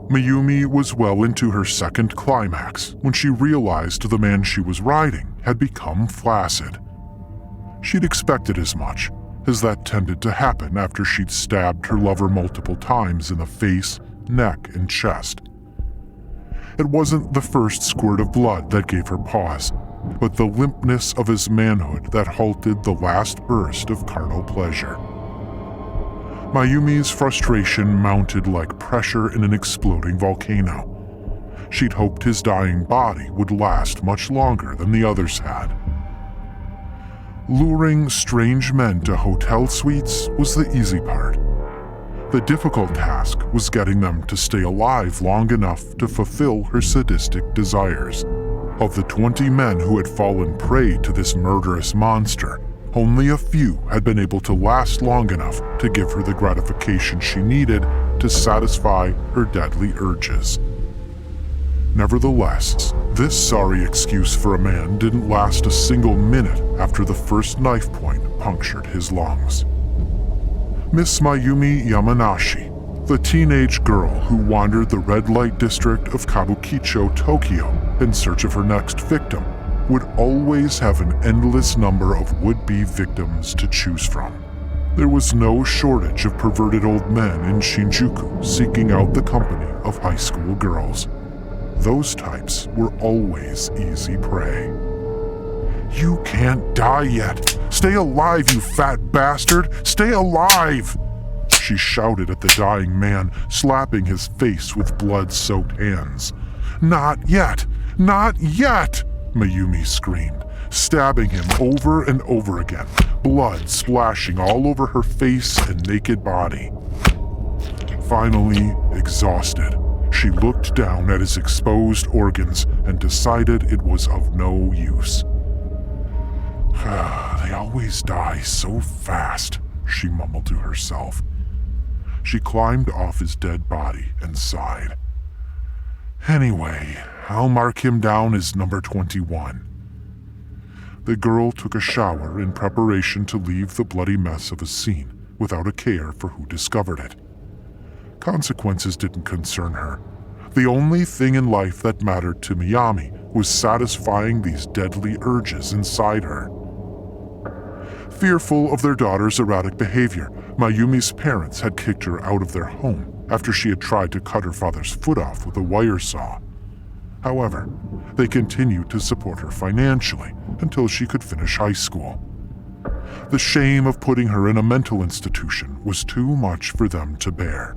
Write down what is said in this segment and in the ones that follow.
Mayumi was well into her second climax when she realized the man she was riding had become flaccid. She'd expected as much, as that tended to happen after she'd stabbed her lover multiple times in the face, neck, and chest. It wasn't the first squirt of blood that gave her pause, but the limpness of his manhood that halted the last burst of carnal pleasure. Mayumi's frustration mounted like pressure in an exploding volcano. She'd hoped his dying body would last much longer than the others had. Luring strange men to hotel suites was the easy part. The difficult task was getting them to stay alive long enough to fulfill her sadistic desires. Of the 20 men who had fallen prey to this murderous monster, only a few had been able to last long enough to give her the gratification she needed to satisfy her deadly urges. Nevertheless, this sorry excuse for a man didn't last a single minute after the first knife point punctured his lungs. Miss Mayumi Yamanashi, the teenage girl who wandered the red light district of Kabukicho, Tokyo, in search of her next victim, would always have an endless number of would-be victims to choose from. There was no shortage of perverted old men in Shinjuku seeking out the company of high school girls. Those types were always easy prey. "You can't die yet! Stay alive, you fat bastard! Stay alive!" she shouted at the dying man, slapping his face with blood-soaked hands. "Not yet! Not yet!" Mayumi screamed, stabbing him over and over again, blood splashing all over her face and naked body. Finally, exhausted, she looked down at his exposed organs and decided it was of no use. "They always die so fast," she mumbled to herself. She climbed off his dead body and sighed. "Anyway, I'll mark him down as number 21. The girl took a shower in preparation to leave the bloody mess of a scene without a care for who discovered it. Consequences didn't concern her. The only thing in life that mattered to Miyami was satisfying these deadly urges inside her. Fearful of their daughter's erratic behavior, Mayumi's parents had kicked her out of their home after she had tried to cut her father's foot off with a wire saw. However, they continued to support her financially until she could finish high school. The shame of putting her in a mental institution was too much for them to bear.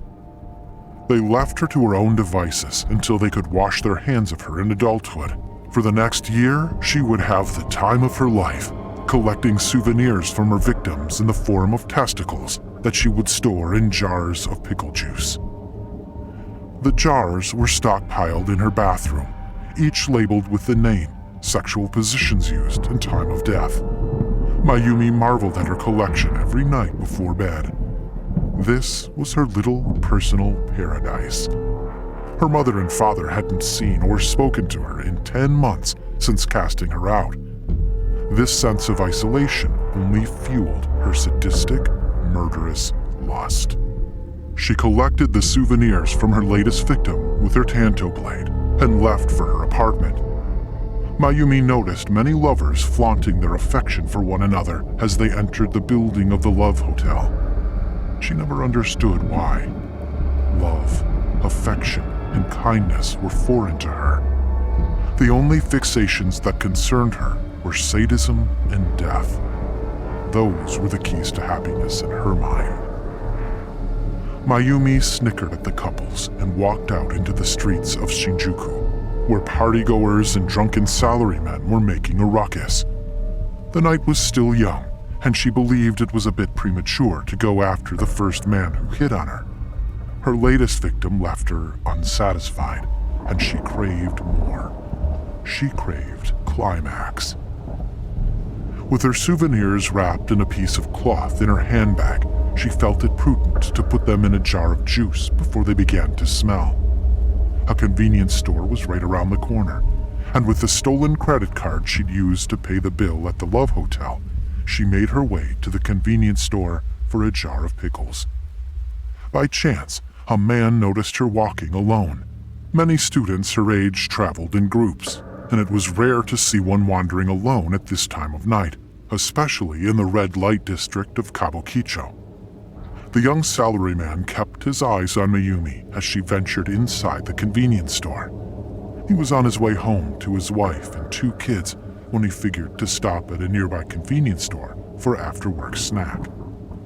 They left her to her own devices until they could wash their hands of her in adulthood. For the next year, she would have the time of her life, collecting souvenirs from her victims in the form of testicles that she would store in jars of pickle juice. The jars were stockpiled in her bathroom, each labeled with the name, sexual positions used, and time of death. Mayumi marveled at her collection every night before bed. This was her little personal paradise. Her mother and father hadn't seen or spoken to her in 10 months since casting her out. This sense of isolation only fueled her sadistic, murderous lust. She collected the souvenirs from her latest victim with her tanto blade and left for her apartment. Mayumi noticed many lovers flaunting their affection for one another as they entered the building of the Love Hotel. She never understood why. Love, affection, and kindness were foreign to her. The only fixations that concerned her were sadism and death. Those were the keys to happiness in her mind. Mayumi snickered at the couples and walked out into the streets of Shinjuku, where partygoers and drunken salarymen were making a ruckus. The night was still young, and she believed it was a bit premature to go after the first man who hit on her. Her latest victim left her unsatisfied, and she craved more. She craved climax. With her souvenirs wrapped in a piece of cloth in her handbag, she felt it prudent to put them in a jar of juice before they began to smell. A convenience store was right around the corner, and with the stolen credit card she'd used to pay the bill at the Love Hotel, she made her way to the convenience store for a jar of pickles. By chance, a man noticed her walking alone. Many students her age traveled in groups, and it was rare to see one wandering alone at this time of night, especially in the red light district of Kabukicho. The young salaryman kept his eyes on Mayumi as she ventured inside the convenience store. He was on his way home to his wife and 2 kids when he figured to stop at a nearby convenience store for after-work snack.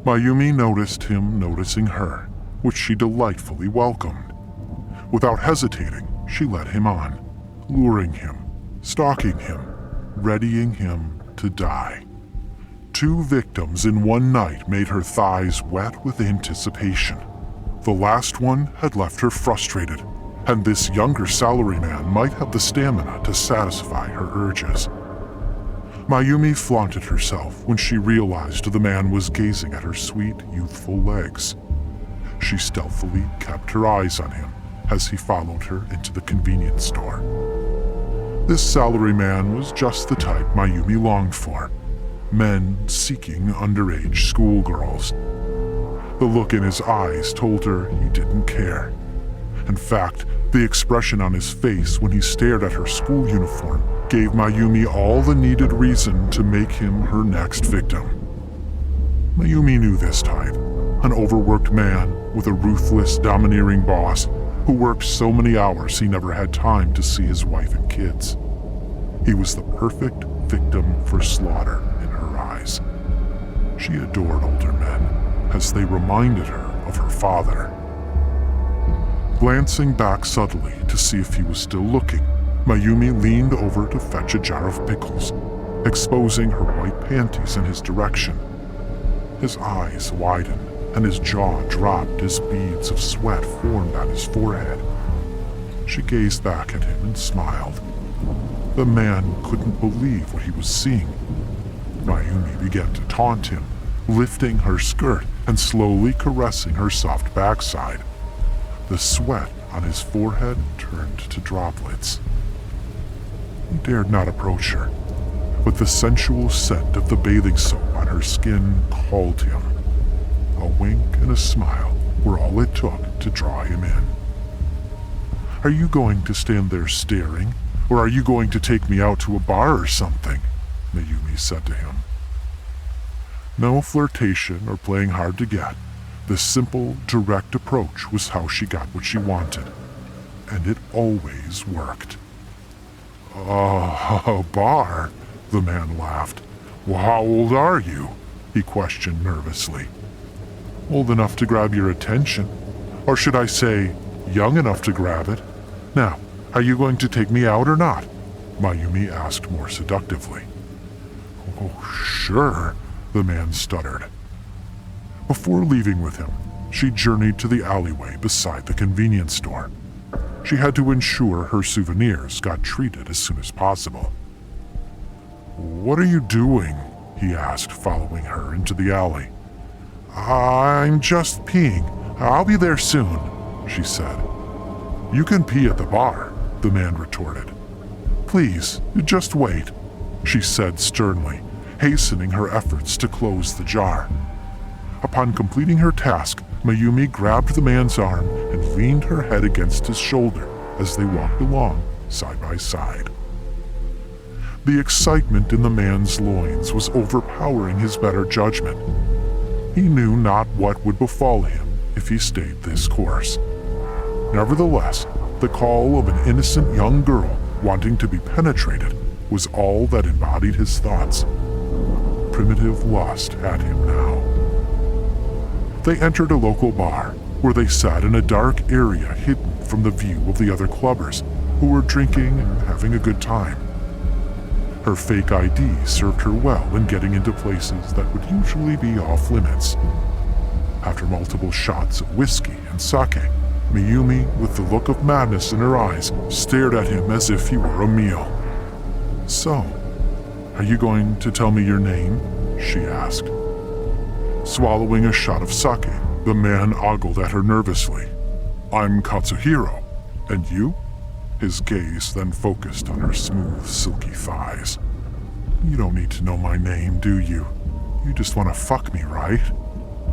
Mayumi noticed him noticing her, which she delightfully welcomed. Without hesitating, she led him on, luring him, stalking him, readying him to die. 2 victims in one night made her thighs wet with anticipation. The last one had left her frustrated, and this younger salaryman might have the stamina to satisfy her urges. Mayumi flaunted herself when she realized the man was gazing at her sweet, youthful legs. She stealthily kept her eyes on him as he followed her into the convenience store. This salaryman was just the type Mayumi longed for. Men seeking underage schoolgirls. The look in his eyes told her he didn't care. In fact, the expression on his face when he stared at her school uniform gave Mayumi all the needed reason to make him her next victim. Mayumi knew this type, an overworked man with a ruthless, domineering boss who worked so many hours he never had time to see his wife and kids. He was the perfect victim for slaughter in her eyes. She adored older men, as they reminded her of her father. Glancing back subtly to see if he was still looking, Mayumi leaned over to fetch a jar of pickles, exposing her white panties in his direction. His eyes widened and his jaw dropped as beads of sweat formed on his forehead. She gazed back at him and smiled. The man couldn't believe what he was seeing. Mayumi began to taunt him, lifting her skirt and slowly caressing her soft backside. The sweat on his forehead turned to droplets. He dared not approach her, but the sensual scent of the bathing soap on her skin called him. A wink and a smile were all it took to draw him in. "Are you going to stand there staring, or are you going to take me out to a bar or something?" Mayumi said to him. No flirtation or playing hard to get. The simple, direct approach was how she got what she wanted, and it always worked. A bar?" the man laughed. "Well, how old are you?" he questioned nervously. "Old enough to grab your attention, or should I say, young enough to grab it. Now, are you going to take me out or not?" Mayumi asked more seductively. "Oh, sure," the man stuttered. Before leaving with him, she journeyed to the alleyway beside the convenience store. She had to ensure her souvenirs got treated as soon as possible. "What are you doing?" he asked, following her into the alley. "I'm just peeing. I'll be there soon," she said. "You can pee at the bar," the man retorted. "Please, just wait," she said sternly, hastening her efforts to close the jar. Upon completing her task, Mayumi grabbed the man's arm and leaned her head against his shoulder as they walked along, side by side. The excitement in the man's loins was overpowering his better judgment. He knew not what would befall him if he stayed this course. Nevertheless, the call of an innocent young girl wanting to be penetrated was all that embodied his thoughts. Primitive lust had him now. They entered a local bar, where they sat in a dark area hidden from the view of the other clubbers, who were drinking and having a good time. Her fake ID served her well in getting into places that would usually be off limits. After multiple shots of whiskey and sake, Mayumi, with the look of madness in her eyes, stared at him as if he were a meal. "So, are you going to tell me your name?" she asked. Swallowing a shot of sake, the man ogled at her nervously. "I'm Katsuhiro. And you?" His gaze then focused on her smooth, silky thighs. "You don't need to know my name, do you? You just want to fuck me, right?"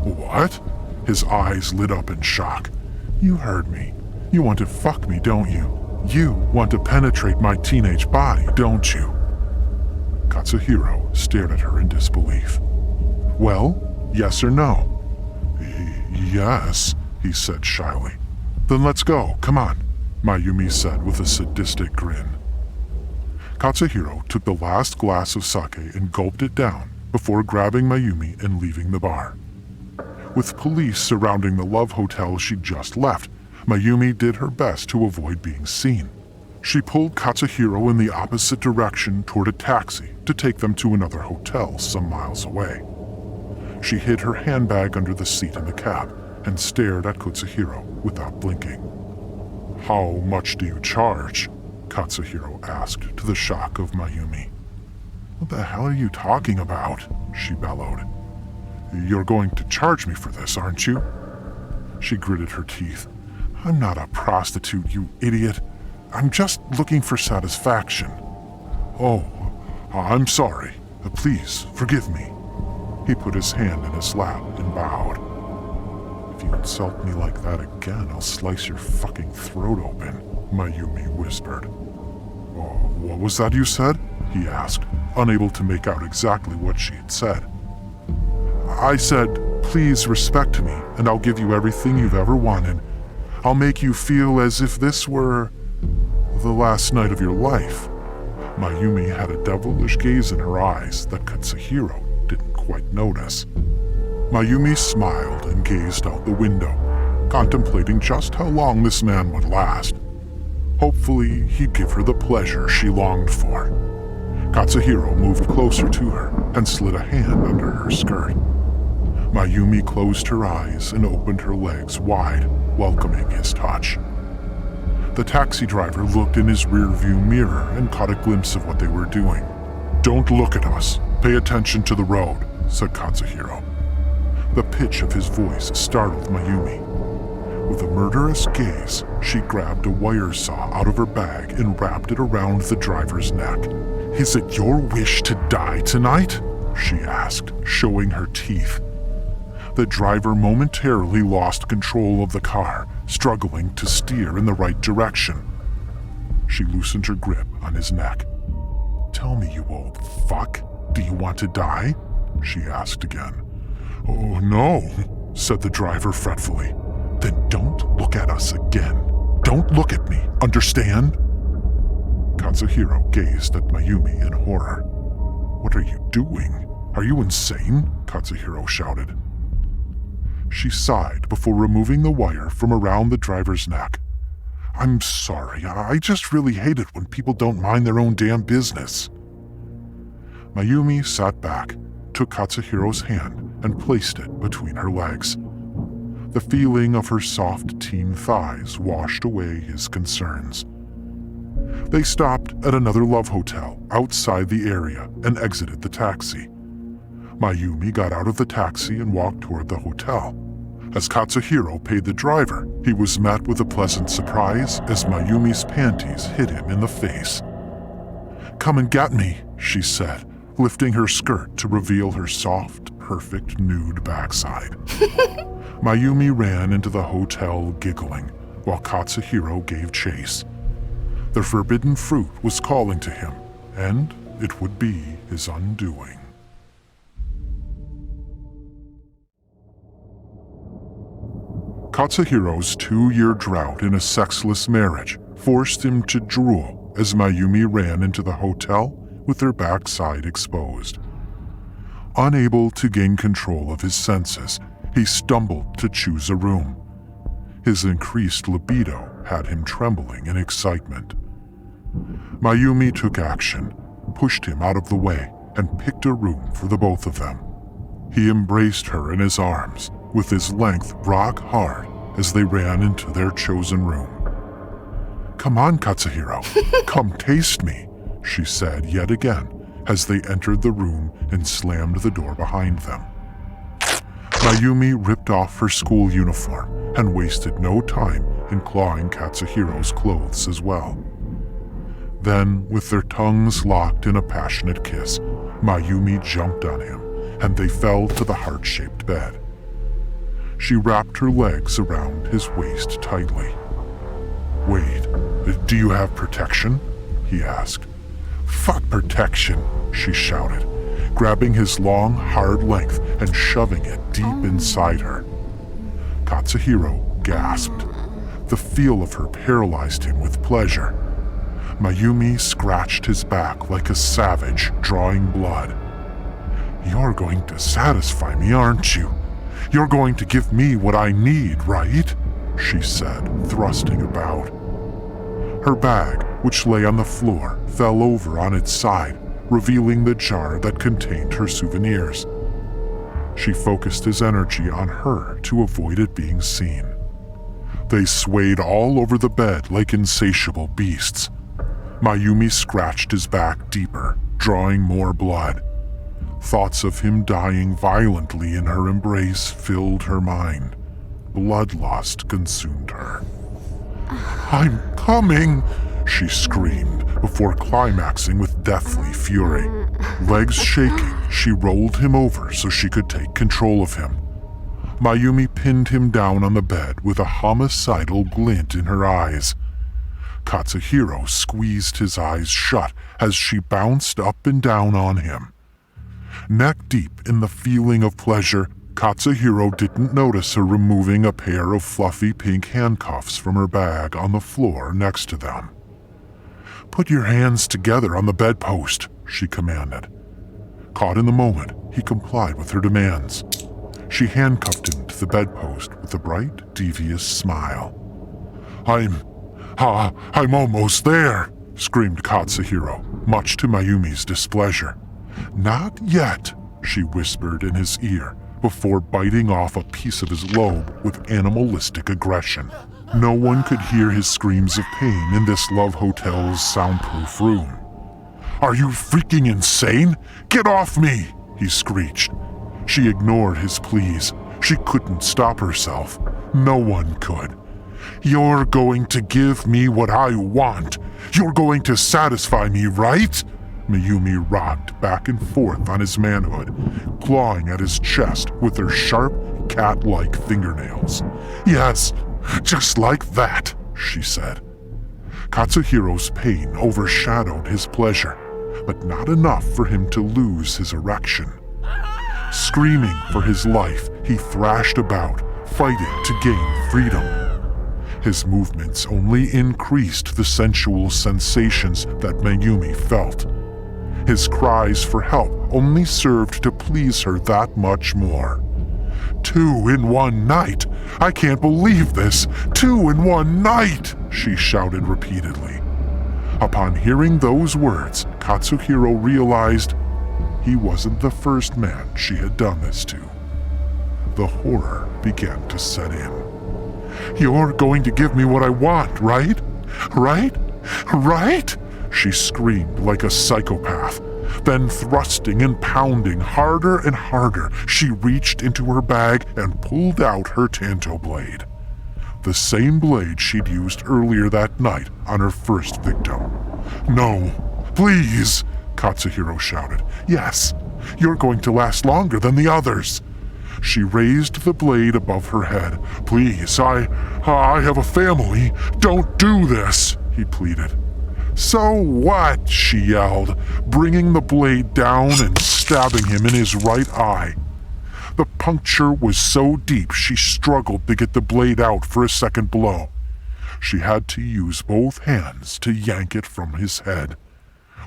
"What?" His eyes lit up in shock. You heard me. You want to fuck me, don't you? You want to penetrate my teenage body, don't you? Katsuhiro stared at her in disbelief. Well, yes or no? Yes, he said shyly. Then let's go, come on, Mayumi said with a sadistic grin. Katsuhiro took the last glass of sake and gulped it down before grabbing Mayumi and leaving the bar. With police surrounding the love hotel she'd just left, Mayumi did her best to avoid being seen. She pulled Katsuhiro in the opposite direction toward a taxi to take them to another hotel some miles away. She hid her handbag under the seat in the cab and stared at Katsuhiro without blinking. How much do you charge? Katsuhiro asked to the shock of Mayumi. What the hell are you talking about? She bellowed. You're going to charge me for this, aren't you? She gritted her teeth. I'm not a prostitute, you idiot. I'm just looking for satisfaction. Oh, I'm sorry. Please, forgive me. He put his hand in his lap and bowed. If you insult me like that again, I'll slice your fucking throat open, Mayumi whispered. Oh, what was that you said? He asked, unable to make out exactly what she had said. I said, please respect me, and I'll give you everything you've ever wanted. I'll make you feel as if this were the last night of your life. Mayumi had a devilish gaze in her eyes that Katsuhiro didn't quite notice. Mayumi smiled and gazed out the window, contemplating just how long this man would last. Hopefully, he'd give her the pleasure she longed for. Katsuhiro moved closer to her and slid a hand under her skirt. Mayumi closed her eyes and opened her legs wide, welcoming his touch. The taxi driver looked in his rearview mirror and caught a glimpse of what they were doing. Don't look at us. Pay attention to the road, said Katsuhiro. The pitch of his voice startled Mayumi. With a murderous gaze, she grabbed a wire saw out of her bag and wrapped it around the driver's neck. Is it your wish to die tonight? She asked, showing her teeth. The driver momentarily lost control of the car, struggling to steer in the right direction. She loosened her grip on his neck. Tell me, you old fuck, do you want to die? She asked again. Oh, no, said the driver fretfully. Then don't look at us again. Don't look at me, understand? Katsuhiro gazed at Mayumi in horror. What are you doing? Are you insane? Katsuhiro shouted. She sighed before removing the wire from around the driver's neck. I'm sorry, I just really hate it when people don't mind their own damn business. Mayumi sat back, took Katsuhiro's hand, and placed it between her legs. The feeling of her soft teen thighs washed away his concerns. They stopped at another love hotel outside the area and exited the taxi. Mayumi got out of the taxi and walked toward the hotel. As Katsuhiro paid the driver, he was met with a pleasant surprise as Mayumi's panties hit him in the face. Come and get me, she said, lifting her skirt to reveal her soft, perfect nude backside. Mayumi ran into the hotel giggling, while Katsuhiro gave chase. The forbidden fruit was calling to him, and it would be his undoing. Katsuhiro's 2-year drought in a sexless marriage forced him to drool as Mayumi ran into the hotel with her backside exposed. Unable to gain control of his senses, he stumbled to choose a room. His increased libido had him trembling in excitement. Mayumi took action, pushed him out of the way, and picked a room for the both of them. He embraced her in his arms, with his length rock hard as they ran into their chosen room. Come on, Katsuhiro, come taste me, she said yet again as they entered the room and slammed the door behind them. Mayumi ripped off her school uniform and wasted no time in clawing Katsuhiro's clothes as well. Then, with their tongues locked in a passionate kiss, Mayumi jumped on him, and they fell to the heart-shaped bed. She wrapped her legs around his waist tightly. "Wait, do you have protection?" he asked. "Fuck protection," she shouted, grabbing his long, hard length and shoving it deep inside her. Katsuhiro gasped. The feel of her paralyzed him with pleasure. Mayumi scratched his back like a savage, drawing blood. "You're going to satisfy me, aren't you? You're going to give me what I need, right?" she said, thrusting about. Her bag, which lay on the floor, fell over on its side, revealing the jar that contained her souvenirs. She focused his energy on her to avoid it being seen. They swayed all over the bed like insatiable beasts. Mayumi scratched his back deeper, drawing more blood. Thoughts of him dying violently in her embrace filled her mind. Bloodlust consumed her. "I'm coming!" she screamed before climaxing with deathly fury. Legs shaking, she rolled him over so she could take control of him. Mayumi pinned him down on the bed with a homicidal glint in her eyes. Katsuhiro squeezed his eyes shut as she bounced up and down on him. Neck deep in the feeling of pleasure, Katsuhiro didn't notice her removing a pair of fluffy pink handcuffs from her bag on the floor next to them. "Put your hands together on the bedpost," she commanded. Caught in the moment, he complied with her demands. She handcuffed him to the bedpost with a bright, devious smile. I'm almost there," screamed Katsuhiro, much to Mayumi's displeasure. "Not yet," she whispered in his ear before biting off a piece of his lobe with animalistic aggression. No one could hear his screams of pain in this love hotel's soundproof room. "Are you freaking insane? Get off me!" he screeched. She ignored his pleas. She couldn't stop herself. No one could. "You're going to give me what I want. You're going to satisfy me, right?" Mayumi rocked back and forth on his manhood, clawing at his chest with her sharp, cat-like fingernails. "Yes, just like that," she said. Katsuhiro's pain overshadowed his pleasure, but not enough for him to lose his erection. Screaming for his life, he thrashed about, fighting to gain freedom. His movements only increased the sensual sensations that Mayumi felt. His cries for help only served to please her that much more. "2 in 1 night! I can't believe this! 2 in 1 night!" she shouted repeatedly. Upon hearing those words, Katsuhiro realized he wasn't the first man she had done this to. The horror began to set in. "You're going to give me what I want, right? Right? Right?" she screamed like a psychopath. Then thrusting and pounding harder and harder, she reached into her bag and pulled out her tanto blade. The same blade she'd used earlier that night on her first victim. "No, please," Katsuhiro shouted. "Yes, you're going to last longer than the others." She raised the blade above her head. "Please, I have a family. Don't do this," he pleaded. "So what?" she yelled, bringing the blade down and stabbing him in his right eye. The puncture was so deep she struggled to get the blade out for a second blow. She had to use both hands to yank it from his head.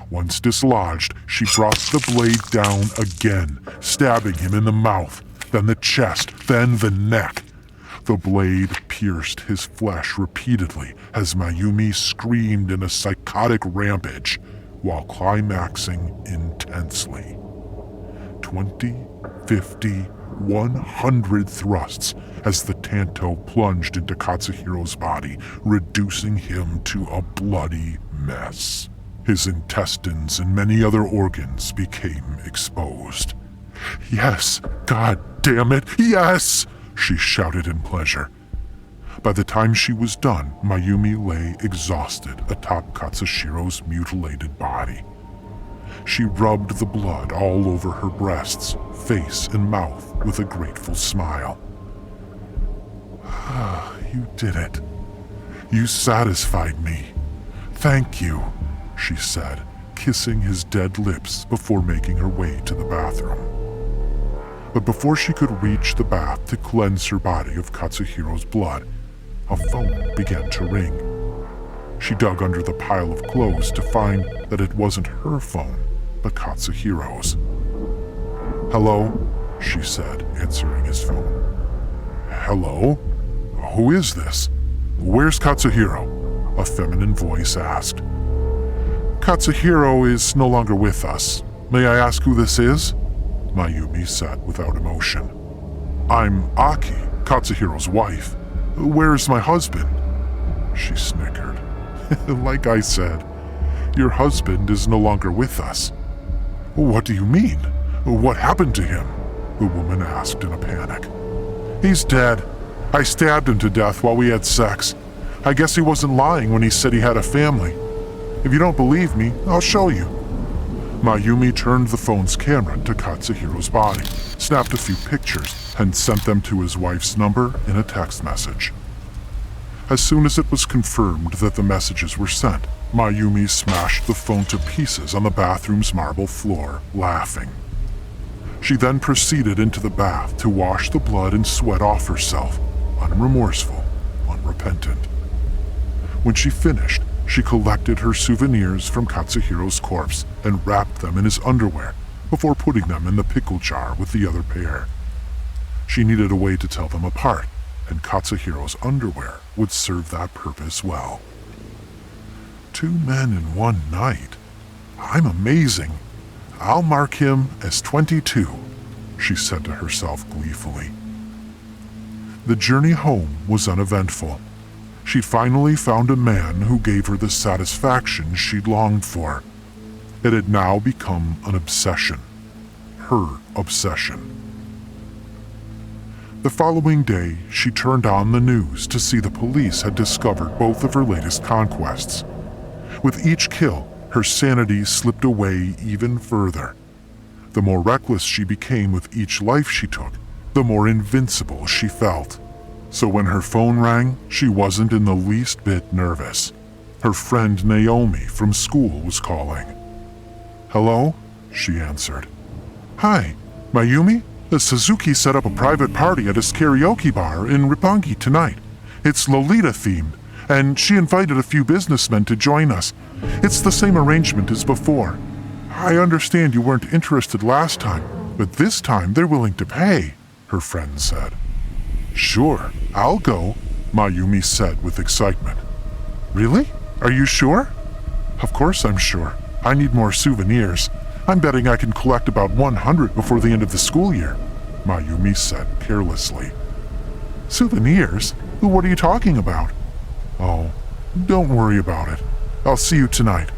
Once dislodged, she brought the blade down again, stabbing him in the mouth, then the chest, then the neck. The blade pierced his flesh repeatedly as Mayumi screamed in a psychotic rampage while climaxing intensely. 20, 50, 100 thrusts as the tanto plunged into Katsuhiro's body, reducing him to a bloody mess. His intestines and many other organs became exposed. "Yes, God damn it, yes!" she shouted in pleasure. By the time she was done, Mayumi lay exhausted atop Katsushiro's mutilated body. She rubbed the blood all over her breasts, face, and mouth with a grateful smile. You did it. You satisfied me. Thank you, she said, kissing his dead lips before making her way to the bathroom. But before she could reach the bath to cleanse her body of Katsuhiro's blood, a phone began to ring. She dug under the pile of clothes to find that it wasn't her phone, but Katsuhiro's. "Hello?" she said, answering his phone. "Hello? Who is this? Where's Katsuhiro?" a feminine voice asked. "Katsuhiro is no longer with us. May I ask who this is?" Mayumi said without emotion. "I'm Aki, Katsuhiro's wife. Where's my husband?" She snickered. "Like I said, your husband is no longer with us." "What do you mean? What happened to him?" the woman asked in a panic. "He's dead. I stabbed him to death while we had sex. I guess he wasn't lying when he said he had a family. If you don't believe me, I'll show you." Mayumi turned the phone's camera to Katsuhiro's body, snapped a few pictures, and sent them to his wife's number in a text message. As soon as it was confirmed that the messages were sent, Mayumi smashed the phone to pieces on the bathroom's marble floor, laughing. She then proceeded into the bath to wash the blood and sweat off herself, unremorseful, unrepentant. When she finished, she collected her souvenirs from Katsuhiro's corpse and wrapped them in his underwear before putting them in the pickle jar with the other pair. She needed a way to tell them apart, and Katsuhiro's underwear would serve that purpose well. 2 men in one night. I'm amazing. I'll mark him as 22, she said to herself gleefully. The journey home was uneventful. She finally found a man who gave her the satisfaction she'd longed for. It had now become an obsession. Her obsession. The following day, she turned on the news to see the police had discovered both of her latest conquests. With each kill, her sanity slipped away even further. The more reckless she became with each life she took, the more invincible she felt. So when her phone rang, she wasn't in the least bit nervous. Her friend Naomi from school was calling. "Hello?" she answered. "Hi, Mayumi? Suzuki set up a private party at his karaoke bar in Roppongi tonight. It's Lolita-themed, and she invited a few businessmen to join us. It's the same arrangement as before. I understand you weren't interested last time, but this time they're willing to pay," her friend said. "Sure, I'll go," Mayumi said with excitement. "Really? Are you sure?" "Of course I'm sure. I need more souvenirs. I'm betting I can collect about 100 before the end of the school year," Mayumi said carelessly. "Souvenirs? What are you talking about?" "Oh, don't worry about it. I'll see you tonight."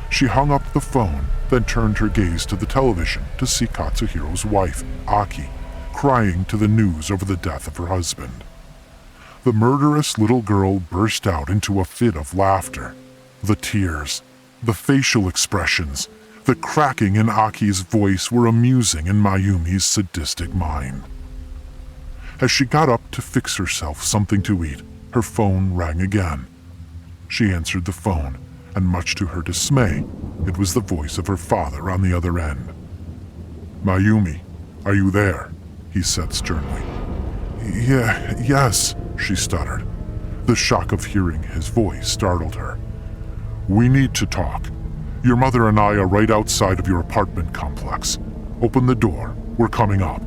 She hung up the phone, then turned her gaze to the television to see Katsuhiro's wife, Aki, crying to the news over the death of her husband. The murderous little girl burst out into a fit of laughter. The tears, the facial expressions, the cracking in Aki's voice were amusing in Mayumi's sadistic mind. As she got up to fix herself something to eat, her phone rang again. She answered the phone, and much to her dismay, it was the voice of her father on the other end. "Mayumi, are you there?" he said sternly. Yes, she stuttered. The shock of hearing his voice startled her. "We need to talk. Your mother and I are right outside of your apartment complex. Open the door. We're coming up."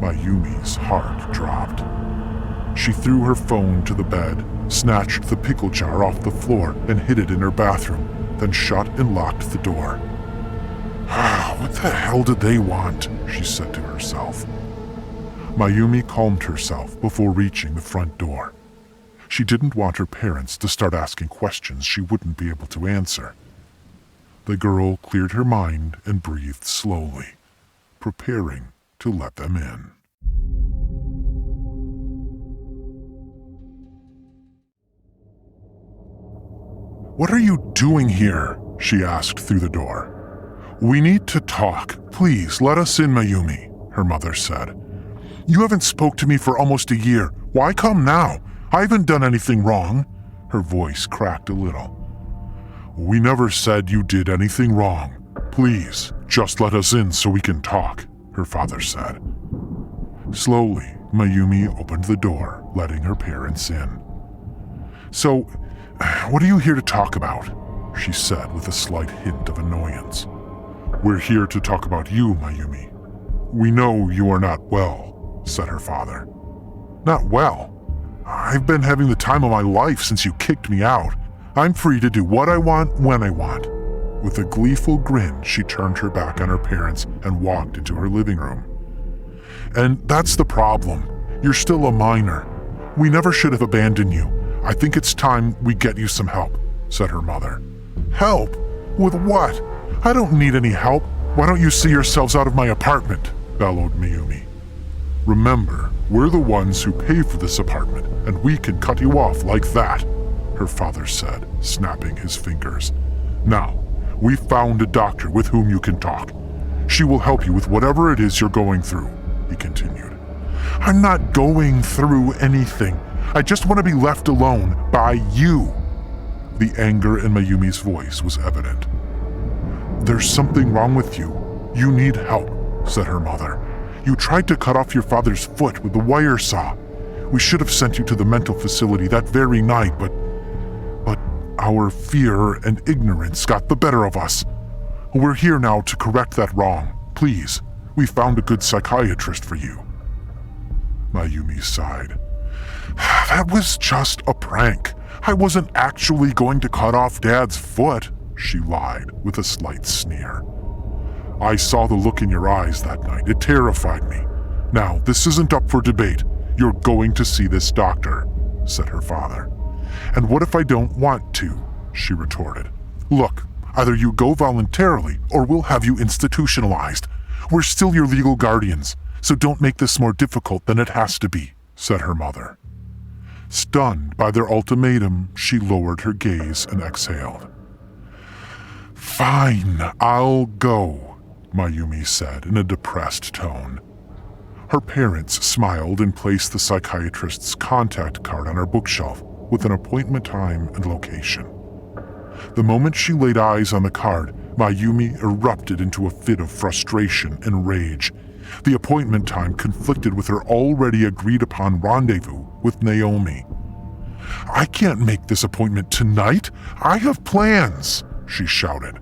Mayumi's heart dropped. She threw her phone to the bed, snatched the pickle jar off the floor and hid it in her bathroom, then shut and locked the door. "What the hell did they want?" she said to herself. Mayumi calmed herself before reaching the front door. She didn't want her parents to start asking questions she wouldn't be able to answer. The girl cleared her mind and breathed slowly, preparing to let them in. "What are you doing here?" she asked through the door. "We need to talk. Please, let us in, Mayumi," her mother said. You haven't spoke to me for almost a year. Why come now? I haven't done anything wrong." Her voice cracked a little. "We never said you did anything wrong. Please, just let us in so we can talk," her father said. Slowly, Mayumi opened the door, letting her parents in. "So, what are you here to talk about?" she said with a slight hint of annoyance. "We're here to talk about you, Mayumi. We know you are not well," said her father. "Not well? I've been having the time of my life since you kicked me out. I'm free to do what I want when I want." With a gleeful grin, she turned her back on her parents and walked into her living room. "And that's the problem. You're still a minor. We never should have abandoned you. I think it's time we get you some help," said her mother. "Help? With what? I don't need any help. Why don't you see yourselves out of my apartment?" bellowed Mayumi. "Remember, we're the ones who pay for this apartment, and we can cut you off like that," her father said, snapping his fingers. "Now, we found a doctor with whom you can talk. She will help you with whatever it is you're going through," he continued. "I'm not going through anything. I just want to be left alone by you." The anger in Mayumi's voice was evident. "There's something wrong with you. You need help," said her mother. "You tried to cut off your father's foot with the wire saw. We should have sent you to the mental facility that very night, but our fear and ignorance got the better of us. We're here now to correct that wrong. Please, we found a good psychiatrist for you." Mayumi sighed. "That was just a prank. I wasn't actually going to cut off Dad's foot," she lied with a slight sneer. "I saw the look in your eyes that night. It terrified me. Now, this isn't up for debate. You're going to see this doctor," said her father. "And what if I don't want to?" she retorted. "Look, either you go voluntarily or we'll have you institutionalized. We're still your legal guardians, so don't make this more difficult than it has to be," said her mother. Stunned by their ultimatum, she lowered her gaze and exhaled. "Fine, I'll go," Mayumi said in a depressed tone. Her parents smiled and placed the psychiatrist's contact card on her bookshelf with an appointment time and location. The moment she laid eyes on the card, Mayumi erupted into a fit of frustration and rage. The appointment time conflicted with her already agreed-upon rendezvous with Naomi. "I can't make this appointment tonight. I have plans," she shouted.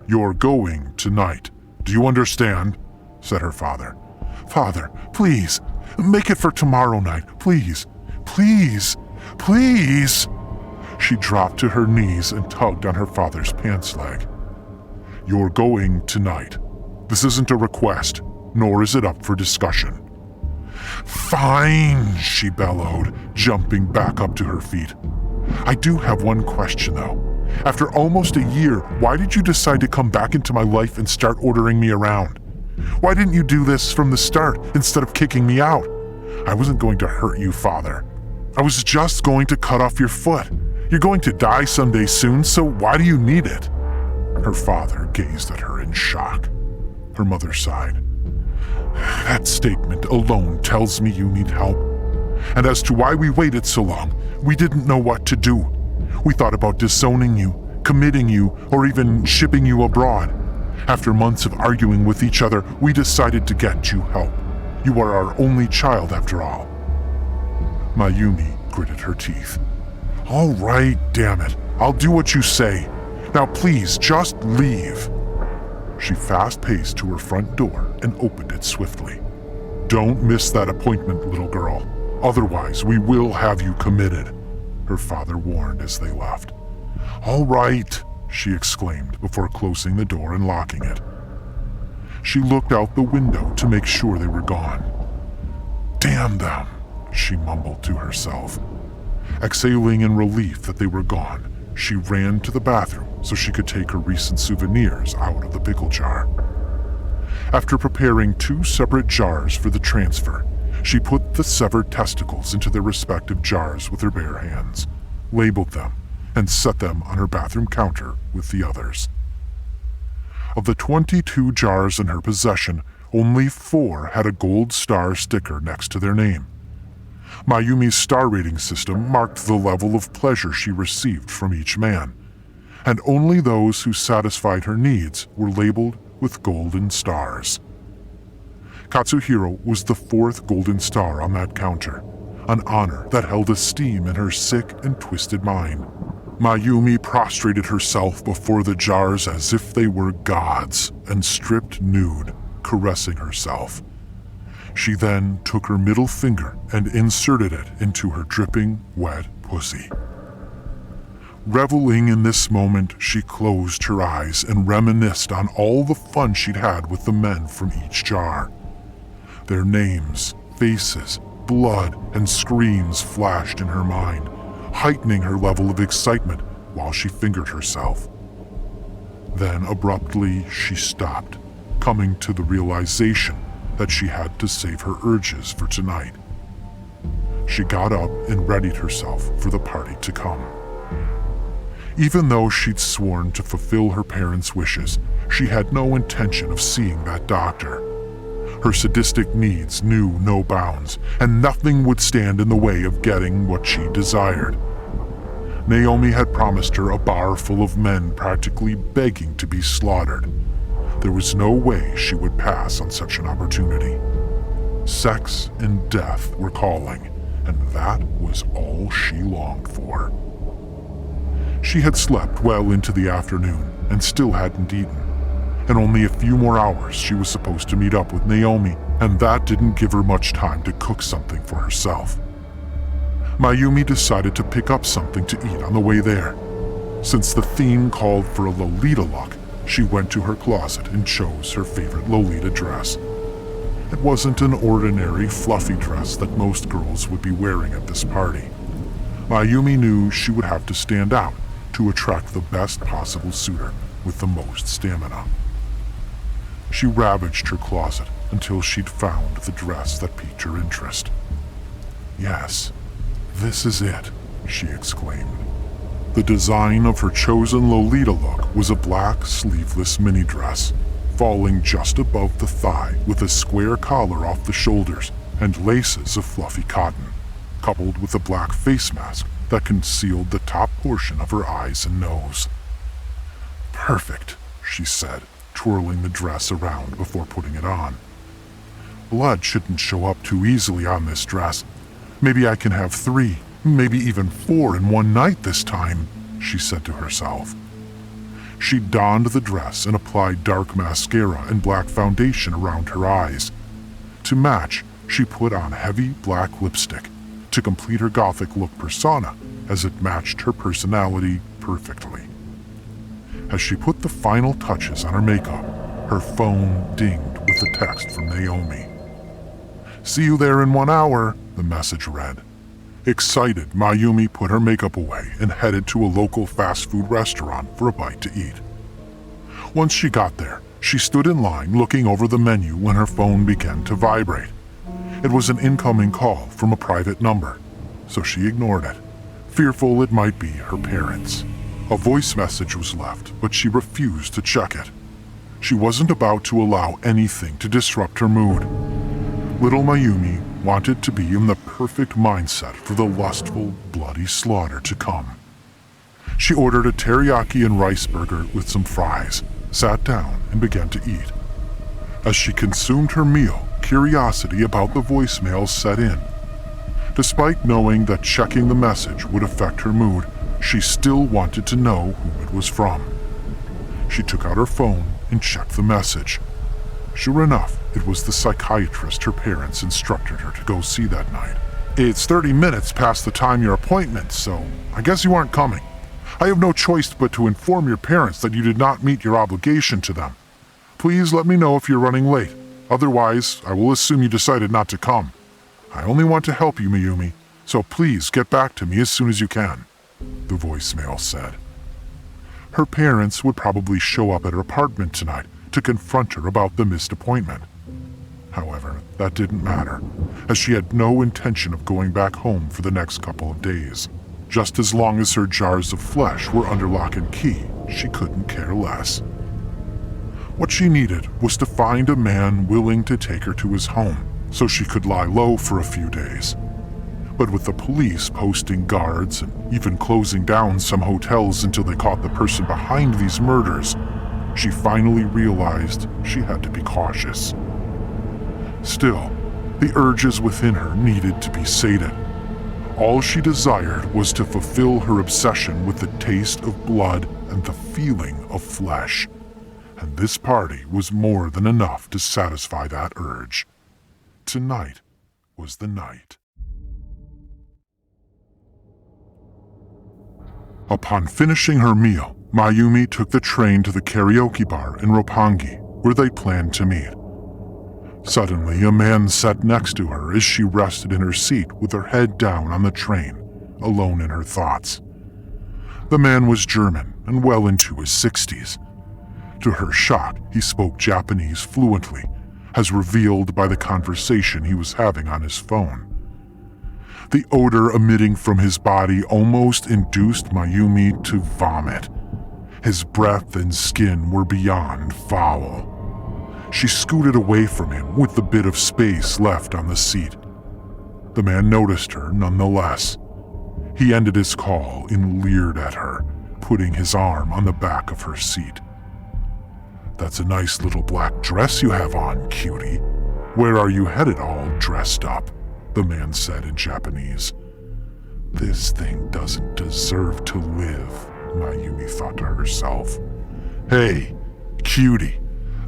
"You're going tonight. Do you understand?" said her father. "Father, please, make it for tomorrow night. Please, please, please." She dropped to her knees and tugged on her father's pants leg. "You're going tonight. This isn't a request, nor is it up for discussion." "Fine," she bellowed, jumping back up to her feet. "I do have one question, though. After almost a year, why did you decide to come back into my life and start ordering me around? Why didn't you do this from the start instead of kicking me out? I wasn't going to hurt you, Father. I was just going to cut off your foot. You're going to die someday soon, so why do you need it?" Her father gazed at her in shock. Her mother sighed. "That statement alone tells me you need help. And as to why we waited so long, we didn't know what to do. We thought about disowning you, committing you, or even shipping you abroad. After months of arguing with each other, we decided to get you help. You are our only child after all." Mayumi gritted her teeth. "All right, damn it. I'll do what you say. Now please, just leave." She fast-paced to her front door and opened it swiftly. "Don't miss that appointment, little girl. Otherwise, we will have you committed," her father warned as they left. "All right," she exclaimed before closing the door and locking it. She looked out the window to make sure they were gone. "Damn them," she mumbled to herself. Exhaling in relief that they were gone, she ran to the bathroom so she could take her recent souvenirs out of the pickle jar. After preparing 2 separate jars for the transfer, she put the severed testicles into their respective jars with her bare hands, labeled them, and set them on her bathroom counter with the others. Of the 22 jars in her possession, only 4 had a gold star sticker next to their name. Mayumi's star rating system marked the level of pleasure she received from each man, and only those who satisfied her needs were labeled with golden stars. Katsuhiro was the 4th golden star on that counter, an honor that held esteem in her sick and twisted mind. Mayumi prostrated herself before the jars as if they were gods and stripped nude, caressing herself. She then took her middle finger and inserted it into her dripping, wet pussy. Reveling in this moment, she closed her eyes and reminisced on all the fun she'd had with the men from each jar. Their names, faces, blood, and screams flashed in her mind, heightening her level of excitement while she fingered herself. Then abruptly she stopped, coming to the realization that she had to save her urges for tonight. She got up and readied herself for the party to come. Even though she'd sworn to fulfill her parents' wishes, she had no intention of seeing that doctor. Her sadistic needs knew no bounds, and nothing would stand in the way of getting what she desired. Naomi had promised her a bar full of men practically begging to be slaughtered. There was no way she would pass on such an opportunity. Sex and death were calling, and that was all she longed for. She had slept well into the afternoon and still hadn't eaten. In only a few more hours she was supposed to meet up with Naomi, and that didn't give her much time to cook something for herself. Mayumi decided to pick up something to eat on the way there. Since the theme called for a Lolita look, she went to her closet and chose her favorite Lolita dress. It wasn't an ordinary, fluffy dress that most girls would be wearing at this party. Mayumi knew she would have to stand out to attract the best possible suitor with the most stamina. She ravaged her closet until she'd found the dress that piqued her interest. "Yes, this is it," she exclaimed. The design of her chosen Lolita look was a black sleeveless mini dress, falling just above the thigh with a square collar off the shoulders and laces of fluffy cotton, coupled with a black face mask that concealed the top portion of her eyes and nose. "Perfect," she said, twirling the dress around before putting it on. "Blood shouldn't show up too easily on this dress. Maybe I can have 3, maybe even 4 in one night this time," she said to herself. She donned the dress and applied dark mascara and black foundation around her eyes. To match, she put on heavy black lipstick to complete her gothic look persona, as it matched her personality perfectly. As she put the final touches on her makeup, her phone dinged with a text from Naomi. "See you there in 1 hour," the message read. Excited, Mayumi put her makeup away and headed to a local fast food restaurant for a bite to eat. Once she got there, she stood in line looking over the menu when her phone began to vibrate. It was an incoming call from a private number, so she ignored it, fearful it might be her parents. A voice message was left, but she refused to check it. She wasn't about to allow anything to disrupt her mood. Little Mayumi wanted to be in the perfect mindset for the lustful, bloody slaughter to come. She ordered a teriyaki and rice burger with some fries, sat down, and began to eat. As she consumed her meal, curiosity about the voicemail set in. Despite knowing that checking the message would affect her mood, she still wanted to know who it was from. She took out her phone and checked the message. Sure enough, it was the psychiatrist her parents instructed her to go see that night. "It's 30 minutes past the time your appointment, so I guess you aren't coming. I have no choice but to inform your parents that you did not meet your obligation to them. Please let me know if you're running late. Otherwise, I will assume you decided not to come. I only want to help you, Mayumi, so please get back to me as soon as you can," the voicemail said. Her parents would probably show up at her apartment tonight to confront her about the missed appointment. However, that didn't matter, as she had no intention of going back home for the next couple of days. Just as long as her jars of flesh were under lock and key, she couldn't care less. What she needed was to find a man willing to take her to his home so she could lie low for a few days. But with the police posting guards and even closing down some hotels until they caught the person behind these murders, she finally realized she had to be cautious. Still, the urges within her needed to be sated. All she desired was to fulfill her obsession with the taste of blood and the feeling of flesh. And this party was more than enough to satisfy that urge. Tonight was the night. Upon finishing her meal, Mayumi took the train to the karaoke bar in Roppongi, where they planned to meet. Suddenly, a man sat next to her as she rested in her seat with her head down on the train, alone in her thoughts. The man was German and well into his 60s. To her shock, he spoke Japanese fluently, as revealed by the conversation he was having on his phone. The odor emitting from his body almost induced Mayumi to vomit. His breath and skin were beyond foul. She scooted away from him with the bit of space left on the seat. The man noticed her nonetheless. He ended his call and leered at her, putting his arm on the back of her seat. "That's a nice little black dress you have on, cutie. Where are you headed all dressed up?" the man said in Japanese. "This thing doesn't deserve to live," Mayumi thought to herself. "Hey, cutie,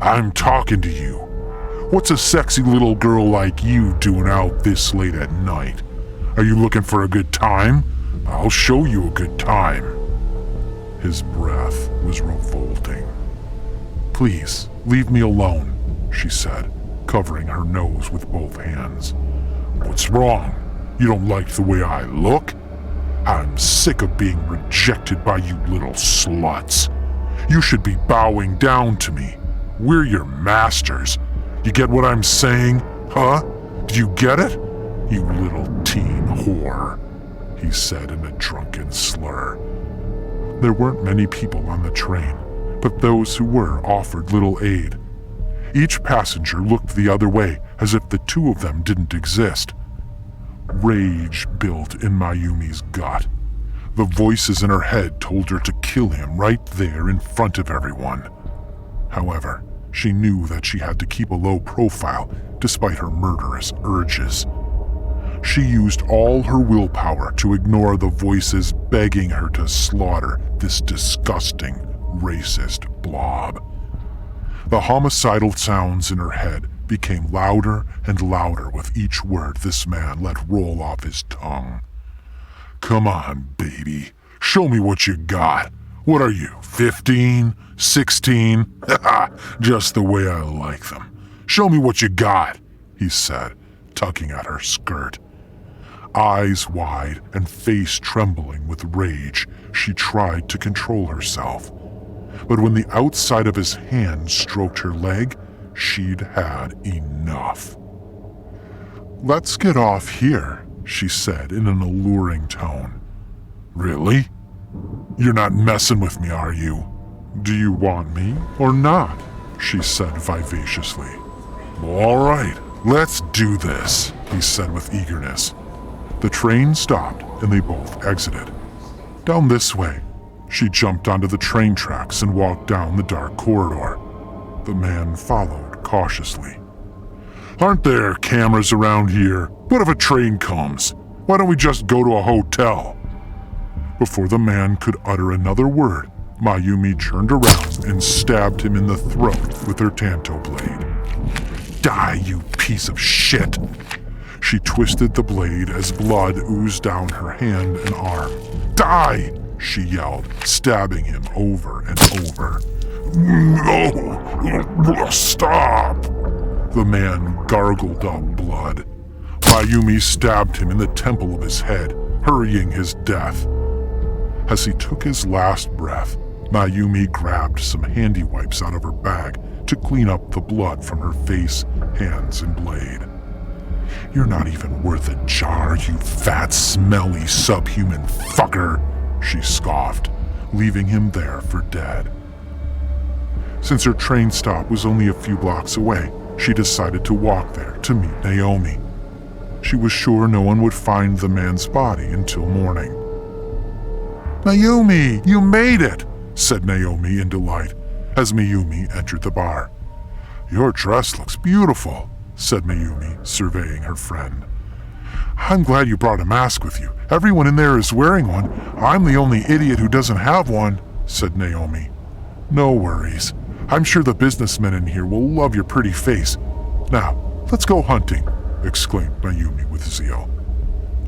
I'm talking to you. What's a sexy little girl like you doing out this late at night? Are you looking for a good time? I'll show you a good time." His breath was revolting. "Please, leave me alone," she said, covering her nose with both hands. "What's wrong? You don't like the way I look? I'm sick of being rejected by you little sluts. You should be bowing down to me. We're your masters. You get what I'm saying, huh? Do you get it? You little teen whore," he said in a drunken slur. There weren't many people on the train, but those who were offered little aid. Each passenger looked the other way as if the two of them didn't exist. Rage built in Mayumi's gut. The voices in her head told her to kill him right there in front of everyone. However, she knew that she had to keep a low profile despite her murderous urges. She used all her willpower to ignore the voices begging her to slaughter this disgusting, racist blob. The homicidal sounds in her head became louder and louder with each word this man let roll off his tongue. "Come on, baby. Show me what you got. What are you, 15? 16? Just the way I like them. Show me what you got," he said, tugging at her skirt. Eyes wide and face trembling with rage, she tried to control herself. But when the outside of his hand stroked her leg, she'd had enough. "Let's get off here," she said in an alluring tone. "Really? You're not messing with me, are you? Do you want me or not?" she said vivaciously. "All right, let's do this," he said with eagerness. The train stopped and they both exited. "Down this way." She jumped onto the train tracks and walked down the dark corridor. The man followed cautiously. "Aren't there cameras around here? What if a train comes? Why don't we just go to a hotel?" Before the man could utter another word, Mayumi turned around and stabbed him in the throat with her tanto blade. "Die, you piece of shit!" She twisted the blade as blood oozed down her hand and arm. "Die!" she yelled, stabbing him over and over. "No! Stop!" The man gargled up blood. Mayumi stabbed him in the temple of his head, hurrying his death. As he took his last breath, Mayumi grabbed some handy wipes out of her bag to clean up the blood from her face, hands, and blade. "You're not even worth a jar, you fat, smelly, subhuman fucker," she scoffed, leaving him there for dead. Since her train stop was only a few blocks away, she decided to walk there to meet Naomi. She was sure no one would find the man's body until morning. "Mayumi, you made it!" said Naomi in delight as Mayumi entered the bar. "Your dress looks beautiful," said Mayumi, surveying her friend. "I'm glad you brought a mask with you. Everyone in there is wearing one. I'm the only idiot who doesn't have one," said Naomi. "No worries. I'm sure the businessmen in here will love your pretty face. Now, let's go hunting," exclaimed Mayumi with zeal.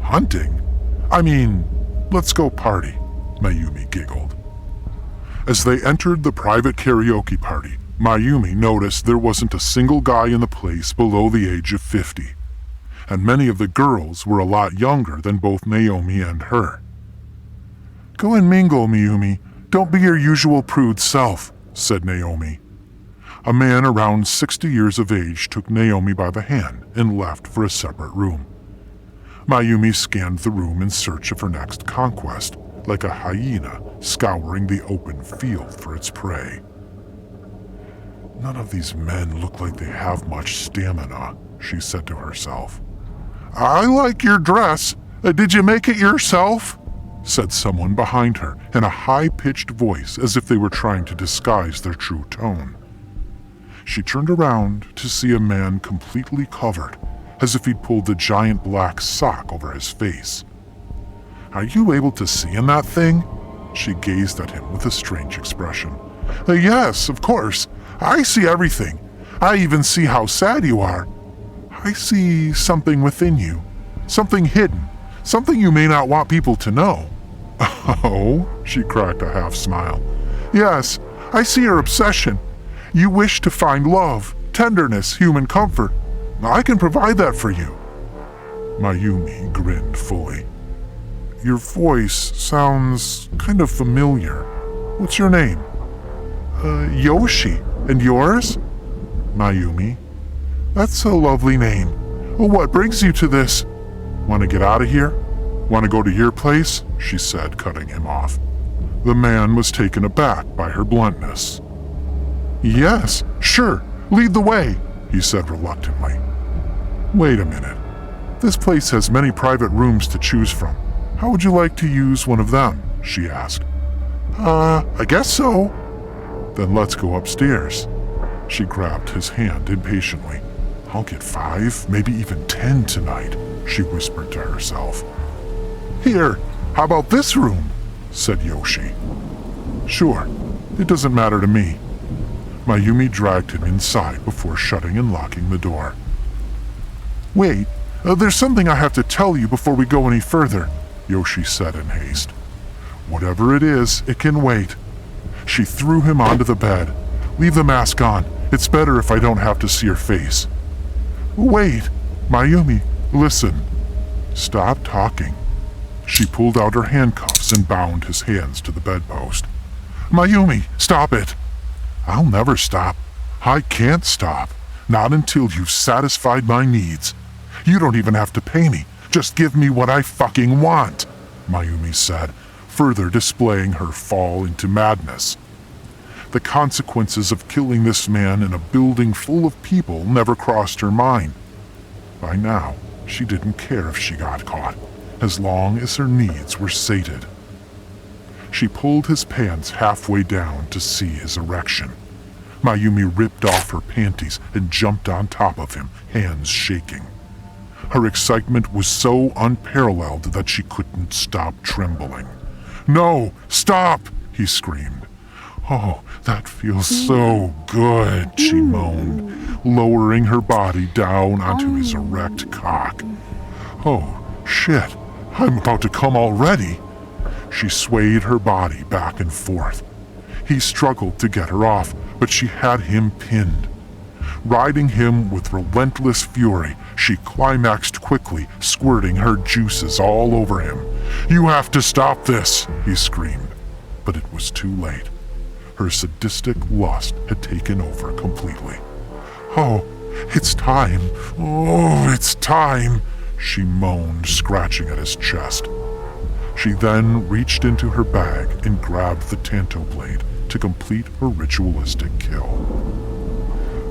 "Hunting? I mean, let's go party," Mayumi giggled. As they entered the private karaoke party, Mayumi noticed there wasn't a single guy in the place below the age of 50, and many of the girls were a lot younger than both Naomi and her. "Go and mingle, Mayumi. Don't be your usual prude self," said Naomi. A man around 60 years of age took Naomi by the hand and left for a separate room. Mayumi scanned the room in search of her next conquest, like a hyena scouring the open field for its prey. "None of these men look like they have much stamina," she said to herself. "I like your dress. Did you make it yourself?" said someone behind her in a high-pitched voice as if they were trying to disguise their true tone. She turned around to see a man completely covered, as if he'd pulled a giant black sock over his face. "Are you able to see in that thing?" She gazed at him with a strange expression. "Yes, of course. I see everything. I even see how sad you are. I see something within you, something hidden, something you may not want people to know." "Oh?" She cracked a half smile. "Yes, I see your obsession. You wish to find love, tenderness, human comfort. I can provide that for you." Mayumi grinned fully. "Your voice sounds kind of familiar. What's your name?" Yoshi. And yours?" "Mayumi." "That's a lovely name. Well, what brings you to this?" "Want to get out of here? Want to go to your place?" she said, cutting him off. The man was taken aback by her bluntness. "Yes, sure, lead the way," he said reluctantly. "Wait a minute. This place has many private rooms to choose from. How would you like to use one of them?" she asked. I guess so." "Then let's go upstairs." She grabbed his hand impatiently. "I'll get 5, maybe even 10 tonight," she whispered to herself. "Here, how about this room?" said Yoshi. "Sure, it doesn't matter to me." Mayumi dragged him inside before shutting and locking the door. "Wait, there's something I have to tell you before we go any further," Yoshi said in haste. "Whatever it is, it can wait." She threw him onto the bed. "Leave the mask on. It's better if I don't have to see your face." "Wait, Mayumi, listen." "Stop talking." She pulled out her handcuffs and bound his hands to the bedpost. "Mayumi, stop it." "I'll never stop. I can't stop. Not until you've satisfied my needs. You don't even have to pay me. Just give me what I fucking want," Mayumi said, further displaying her fall into madness. The consequences of killing this man in a building full of people never crossed her mind. By now, she didn't care if she got caught, as long as her needs were sated. She pulled his pants halfway down to see his erection. Mayumi ripped off her panties and jumped on top of him, hands shaking. Her excitement was so unparalleled that she couldn't stop trembling. "No, stop!" he screamed. "Oh, that feels so good," she moaned, lowering her body down onto his erect cock. "Oh, shit, I'm about to come already." She swayed her body back and forth. He struggled to get her off, but she had him pinned. Riding him with relentless fury, she climaxed quickly, squirting her juices all over him. "You have to stop this," he screamed. But it was too late. Her sadistic lust had taken over completely. "Oh, it's time. Oh, it's time," she moaned, scratching at his chest. She then reached into her bag and grabbed the tanto blade to to complete her ritualistic kill.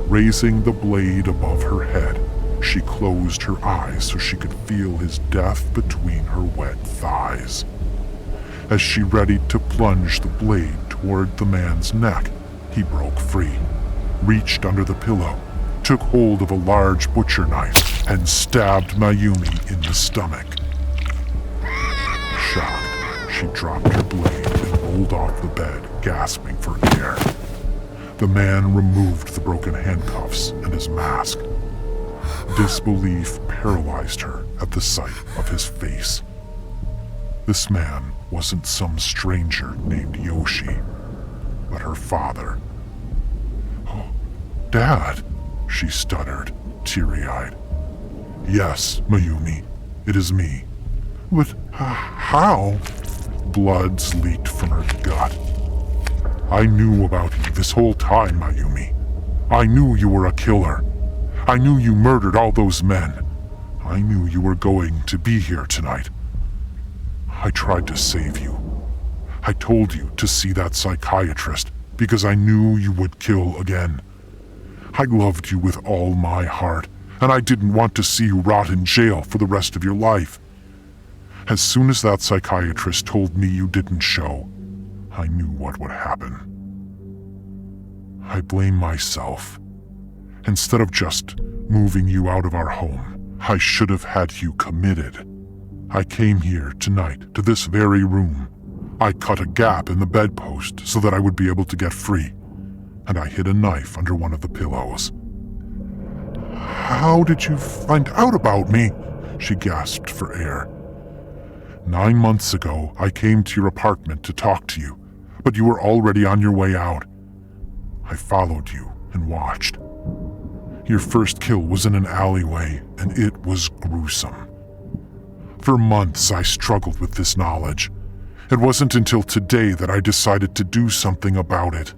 Raising the blade above her head, she closed her eyes so she could feel his death between her wet thighs. As she readied to plunge the blade toward the man's neck, he broke free, reached under the pillow, took hold of a large butcher knife, and stabbed Mayumi in the stomach. Shocked, she dropped her blade and rolled off the bed, gasping for air. The man removed the broken handcuffs and his mask. Disbelief paralyzed her at the sight of his face. This man wasn't some stranger named Yoshi, but her father. "Oh, Dad," she stuttered, teary-eyed. "Yes, Mayumi, it is me." "But how?" Blood leaked from her gut. "I knew about you this whole time, Mayumi. I knew you were a killer. I knew you murdered all those men. I knew you were going to be here tonight. I tried to save you. I told you to see that psychiatrist because I knew you would kill again. I loved you with all my heart, and I didn't want to see you rot in jail for the rest of your life. As soon as that psychiatrist told me you didn't show, I knew what would happen. I blame myself. Instead of just moving you out of our home, I should have had you committed. I came here tonight to this very room. I cut a gap in the bedpost so that I would be able to get free, and I hid a knife under one of the pillows." "How did you find out about me?" she gasped for air. 9 months ago, I came to your apartment to talk to you, but you were already on your way out. I followed you and watched. Your first kill was in an alleyway, and it was gruesome. For months, I struggled with this knowledge. It wasn't until today that I decided to do something about it.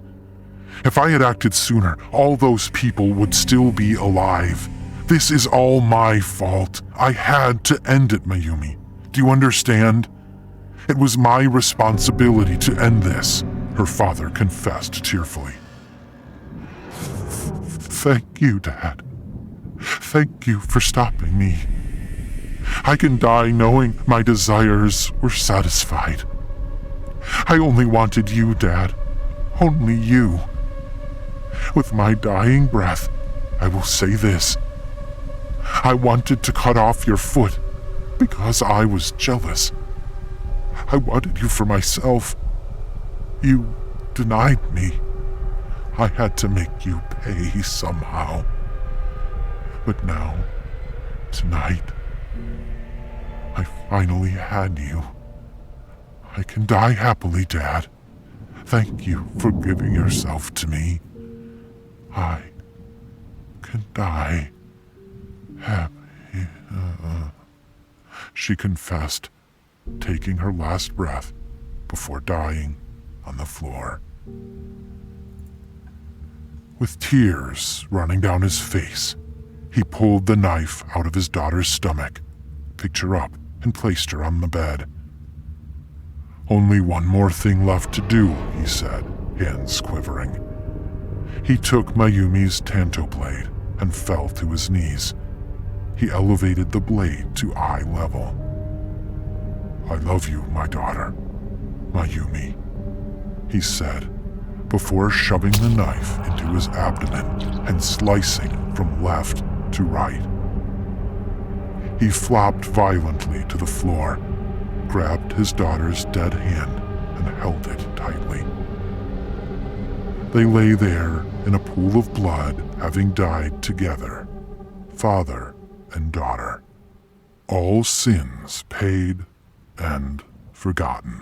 If I had acted sooner, all those people would still be alive. This is all my fault. I had to end it, Mayumi. Do you understand? It was my responsibility to end this," her father confessed tearfully. "Thank you, Dad. Thank you for stopping me. I can die knowing my desires were satisfied. I only wanted you, Dad. Only you. With my dying breath, I will say this. I wanted to cut off your foot because I was jealous. I wanted you for myself. You denied me. I had to make you pay somehow. But now, tonight, I finally had you. I can die happily, Dad. Thank you for giving yourself to me. I can die happy," she confessed, taking her last breath before dying on the floor. With tears running down his face, he pulled the knife out of his daughter's stomach, picked her up, and placed her on the bed. "Only one more thing left to do," he said, hands quivering. He took Mayumi's tanto blade and fell to his knees. He elevated the blade to eye level. "I love you, my daughter, Mayumi," he said, before shoving the knife into his abdomen and slicing from left to right. He flopped violently to the floor, grabbed his daughter's dead hand, and held it tightly. They lay there in a pool of blood, having died together, father and daughter, all sins paid and forgotten.